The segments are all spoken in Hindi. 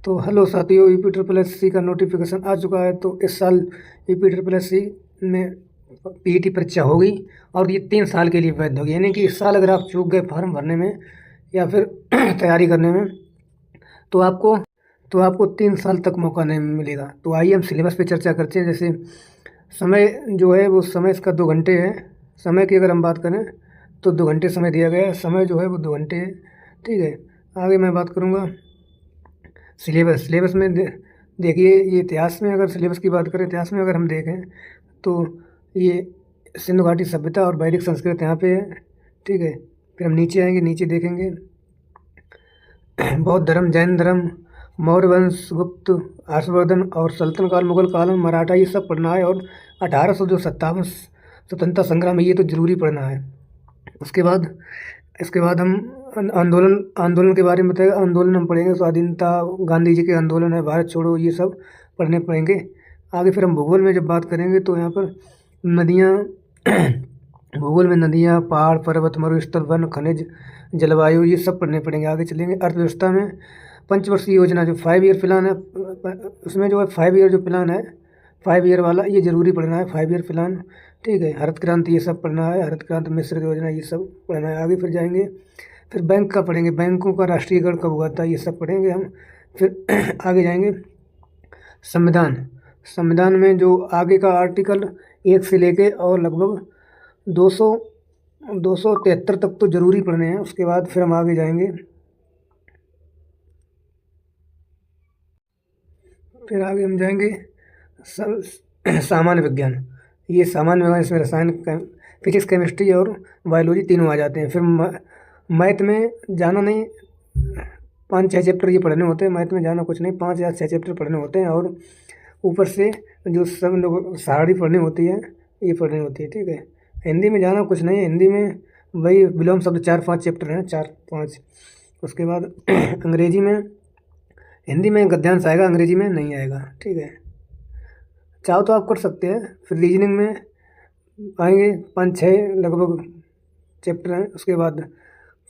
तो हेलो साथियों, यूपी ट्रिपल एस सी का नोटिफिकेशन आ चुका है। तो इस साल यूपी ट्रिपल एस सी में पीईटी परीक्षा होगी और ये 3 साल के लिए वैध होगी। यानी कि इस साल अगर आप चूक गए फॉर्म भरने में या फिर तैयारी करने में तो आपको 3 साल तक मौका नहीं मिलेगा। तो आइए हम सिलेबस पे चर्चा करते हैं। जैसे समय जो है वो समय इसका 2 घंटे है। समय की अगर हम बात करें तो 2 घंटे समय दिया गया है। समय जो है वो 2 घंटे है। ठीक है, आगे मैं बात करूँगा सिलेबस में। देखिए, ये इतिहास में अगर सिलेबस की बात करें, इतिहास में अगर हम देखें तो ये सिंधु घाटी सभ्यता और वैदिक संस्कृत यहाँ पे है। ठीक है, फिर हम नीचे आएंगे, नीचे देखेंगे बौद्ध धर्म, जैन धर्म, मौर्य वंश, गुप्त, हर्षवर्धन और सल्तनत काल, मुगल काल, मराठा, ये सब पढ़ना है। और 1857 स्वतंत्रता संग्राम, ये तो जरूरी पढ़ना है। इसके बाद हम आंदोलन के बारे में बताएगा। आंदोलन हम पढ़ेंगे, स्वाधीनता, गांधी जी के आंदोलन है, भारत छोड़ो, ये सब पढ़ने पड़ेंगे। आगे फिर हम भूगोल में जब बात करेंगे तो यहाँ पर नदियाँ भूगोल में नदियाँ, पहाड़, पर्वत, मरुस्थल, वन, खनिज, जलवायु, ये सब पढ़ने पड़ेंगे। आगे चलेंगे अर्थव्यवस्था में पंचवर्षीय योजना जो 5 ईयर प्लान है, उसमें जो है 5 ईयर जो प्लान है, 5 ईयर वाला, ये जरूरी पढ़ना है, 5 ईयर प्लान। ठीक है, हरित क्रांति, ये सब पढ़ना है, हरित क्रांति, मिश्रित योजना, ये सब पढ़ना है। आगे फिर जाएंगे, फिर बैंक का पढ़ेंगे, बैंकों का राष्ट्रीयकरण कब हुआ था, ये सब पढ़ेंगे हम। फिर आगे जाएंगे संविधान में जो आगे का आर्टिकल 1 से लेके और लगभग 273 तक तो जरूरी पढ़ने हैं। उसके बाद फिर हम आगे जाएंगे, सामान्य विज्ञान। ये सामान्य विज्ञान, इसमें रसायन, फिजिक्स, केमिस्ट्री और बायोलॉजी तीनों आ जाते हैं। फिर मैथ में जाना नहीं, 5-6 चैप्टर ये पढ़ने होते हैं। मैथ में जाना कुछ नहीं, 5 या 6 चैप्टर पढ़ने होते हैं। और ऊपर से जो सब लोग सारणी पढ़नी होती है, ये पढ़नी होती है। ठीक है, हिंदी में जाना कुछ नहीं है। हिंदी में वही विलोम शब्द 4-5 चैप्टर हैं, 4-5। उसके बाद हिंदी में गद्यांश आएगा, अंग्रेजी में नहीं आएगा। ठीक है, चाहो तो आप कर सकते हैं। फिर रीजनिंग में आएंगे 5-6 लगभग चैप्टर हैं। उसके बाद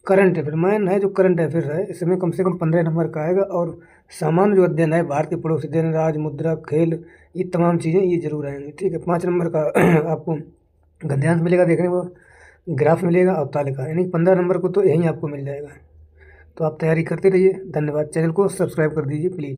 करंट अफेयर मैन है, जो करंट अफेयर है, इसमें कम से कम 15 नंबर का आएगा। और सामान्य जो अध्ययन है, भारत के पड़ोसी देश, राज, मुद्रा, खेल, ये तमाम चीज़ें ये जरूर आएंगी। ठीक है, 5 नंबर का आपको गद्यांश मिलेगा, देखने को ग्राफ मिलेगा और तालिका, यानी 15 नंबर को तो यहीं आपको मिल जाएगा। तो आप तैयारी करते रहिए। धन्यवाद। चैनल को सब्सक्राइब कर दीजिए प्लीज़।